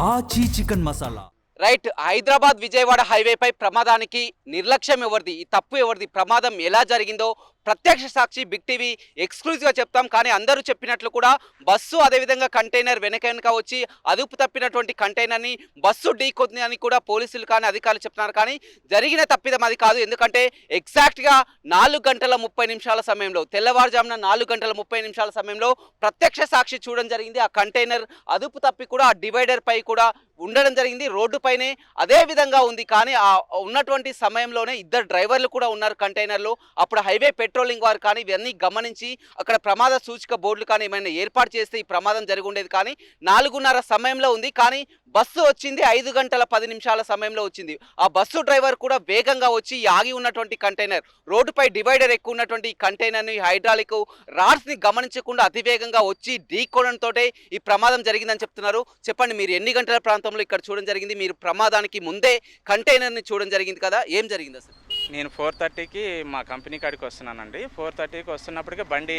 ఆచి chicken masala. Right, Hyderabad Vijayawada హైవేపై ప్రమాదానికి నిర్లక్ష్యం ఎవరిది, ఈ తప్పు ఎవరిది, ప్రమాదం ఎలా జరిగిందో ప్రత్యక్ష సాక్షి బిగ్ టీవీ ఎక్స్క్లూజివ్గా చెప్తాం. కానీ అందరూ చెప్పినట్లు కూడా బస్సు అదేవిధంగా కంటైనర్ వెనక వచ్చి అదుపు తప్పినటువంటి కంటైనర్ని బస్సు ఢీకొంది అని కూడా పోలీసులు కానీ అధికారులు చెప్తున్నారు. కానీ జరిగిన తప్పిదం అది కాదు. ఎందుకంటే ఎగ్జాక్ట్గా 4:30 సమయంలో, తెల్లవారుజామున 4:30 సమయంలో ప్రత్యక్ష సాక్షి చూడడం జరిగింది. ఆ కంటైనర్ అదుపు తప్పి కూడా ఆ డివైడర్ పై కూడా ఉండడం జరిగింది. రోడ్డు పైనే అదే విధంగా ఉంది. కానీ ఆ ఉన్నటువంటి సమయంలోనే ఇద్దరు డ్రైవర్లు కూడా ఉన్నారు కంటైనర్లో. అప్పుడు హైవే పెట్రోలింగ్ వారు కానీ ఇవన్నీ గమనించి అక్కడ ప్రమాద సూచిక బోర్డులు కానీ ఏమైనా ఏర్పాటు చేస్తే ఈ ప్రమాదం జరిగి ఉండేది. కానీ 4:30 సమయంలో ఉంది. కానీ బస్సు వచ్చింది 5:10 సమయంలో వచ్చింది. ఆ బస్సు డ్రైవర్ కూడా వేగంగా వచ్చి ఆగి ఉన్నటువంటి కంటైనర్, రోడ్డుపై డివైడర్ ఎక్కువ ఉన్నటువంటి కంటైనర్ని, హైడ్రాలిక్ రాడ్స్ని గమనించకుండా అతివేగంగా వచ్చి ఢీకొనడంతో ఈ ప్రమాదం జరిగిందని చెప్తున్నారు. చెప్పండి, మీరు ఎన్ని గంటల ప్రాంతంలో ఇక్కడ చూడడం జరిగింది? మీరు ప్రమాదానికి ముందే కంటైనర్ని చూడడం జరిగింది కదా, ఏం జరిగింది అసలు? నేను 4:30కి మా కంపెనీ కాడికి వస్తున్నానండి. 4:30కి వస్తున్నప్పటికీ బండి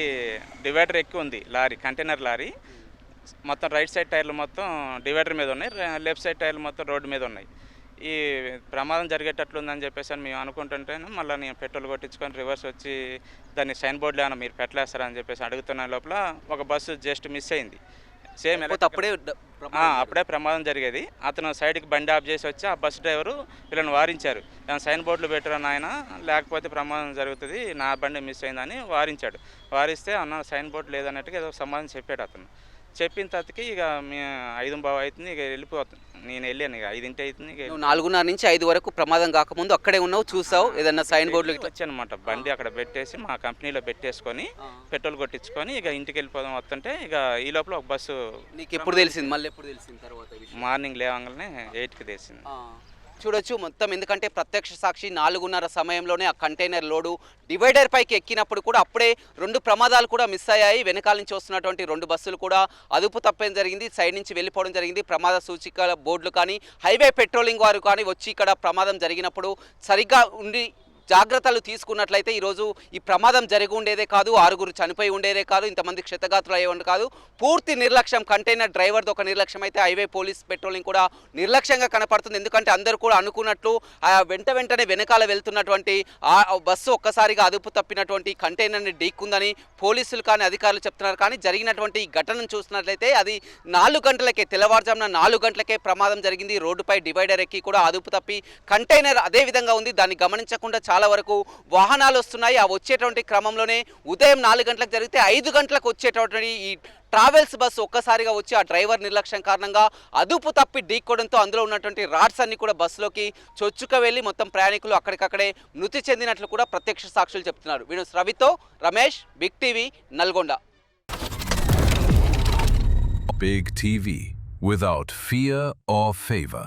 డివైడర్ ఎక్కువ ఉంది, లారీ, కంటైనర్ లారీ. మొత్తం రైట్ సైడ్ టైర్లు మొత్తం డివైడర్ మీద ఉన్నాయి, లెఫ్ట్ సైడ్ టైర్లు మొత్తం రోడ్డు మీద ఉన్నాయి. ఈ ప్రమాదం జరిగేటట్లుందని చెప్పేసి అని మేము అనుకుంటుంటేనే మళ్ళీ నేను పెట్రోల్ కొట్టించుకొని రివర్స్ వచ్చి దాన్ని సైన్ బోర్డులో ఏమైనా మీరు పెట్టలేస్తారని చెప్పేసి అడుగుతున్న లోపల ఒక బస్సు జస్ట్ మిస్ అయింది. సేమ్ అప్పుడే ప్రమాదం జరిగేది. అతను సైడ్కి బండి ఆఫ్ చేసి వచ్చి ఆ బస్ డ్రైవరు వీళ్ళని వారించారు. సైన్ బోర్డులు పెట్టరా నాయన, లేకపోతే ప్రమాదం జరుగుతుంది, నా బండి మిస్ అయిందని వారించాడు. వారిస్తే అన్న సైన్ బోర్డు లేదన్నట్టుగా ఏదో సమాధానం చెప్పాడు అతను. చెప్పిన తర్వాతకి ఇక 5:15 అవుతుంది, ఇక వెళ్ళిపోతుంది. నేను వెళ్ళాను, ఇక 5 అవుతుంది. 4:30 నుంచి 5 వరకు ప్రమాదం కాకముందు అక్కడే ఉన్నావు, చూసావు ఏదన్నా సైన్ బోర్డులు వచ్చానమాట. బండి అక్కడ పెట్టేసి మా కంపెనీలో పెట్టేసుకొని పెట్రోల్ కొట్టించుకొని ఇక ఇంటికి వెళ్ళిపోదాం వస్తుంటే ఇక ఈ లోపల ఒక బస్సు. నీకు ఎప్పుడు తెలిసింది? మళ్ళీ ఎప్పుడు తెలిసింది? తర్వాత మార్నింగ్ లేవగానే 8కి తెలిసింది. చూడొచ్చు మొత్తం. ఎందుకంటే ప్రత్యక్ష సాక్షి 4:30 సమయంలోనే ఆ కంటైనర్ లోడు డివైడర్ పైకి ఎక్కినప్పుడు కూడా అప్పుడే 2 ప్రమాదాలు కూడా మిస్ అయ్యాయి. వెనకాల నుంచి వస్తున్నటువంటి 2 బస్సులు కూడా అదుపు తప్పడం జరిగింది, సైడ్ నుంచి వెళ్ళిపోవడం జరిగింది. ప్రమాద సూచిక బోర్డులు కానీ హైవే పెట్రోలింగ్ వారు కానీ వచ్చి ఇక్కడ ప్రమాదం జరిగినప్పుడు సరిగ్గా ఉండి జాగ్రత్తలు తీసుకున్నట్లయితే ఈరోజు ఈ ప్రమాదం జరిగి ఉండేదే కాదు, 6 చనిపోయి ఉండేదే కాదు, ఇంతమంది క్షతగాత్రులు అయ్యేవాడు కాదు. పూర్తి నిర్లక్ష్యం, కంటైనర్ డ్రైవర్ది ఒక నిర్లక్ష్యం అయితే హైవే పోలీస్ పెట్రోలింగ్ కూడా నిర్లక్ష్యంగా కనపడుతుంది. ఎందుకంటే అందరూ కూడా అనుకున్నట్లు వెంటనే వెనకాల వెళ్తున్నటువంటి ఆ బస్సు ఒక్కసారిగా అదుపు తప్పినటువంటి కంటైనర్ని ఢీక్కుందని పోలీసులు కానీ అధికారులు చెప్తున్నారు. కానీ జరిగినటువంటి ఈ ఘటనను చూసినట్లయితే అది 4 గంటలకే, తెల్లవారుజామున 4 గంటలకే ప్రమాదం జరిగింది. రోడ్డుపై డివైడర్ ఎక్కి కూడా అదుపు తప్పి కంటైనర్ అదే విధంగా ఉంది. దాన్ని గమనించకుండా చాలా వరకు వాహనాలు వస్తున్నాయి. ఆ వచ్చేటువంటి క్రమంలోనే ఉదయం 4 గంటలకు జరిగితే 5 గంటలకు వచ్చేటటువంటి ఈ ట్రావెల్స్ బస్సు ఒక్కసారిగా వచ్చి ఆ డ్రైవర్ నిర్లక్ష్యం కారణంగా అదుపు తప్పి ఢీక్కోవడంతో అందులో ఉన్నటువంటి రాడ్స్ అన్ని కూడా బస్సులోకి చొచ్చుక వెళ్ళి మొత్తం ప్రయాణికులు అక్కడికక్కడే మృతి చెందినట్లు కూడా ప్రత్యక్ష సాక్షులు చెప్తున్నారు. వీడు రవితో Ramesh, big TV, Nalgonda. Big TV, without fear or favor.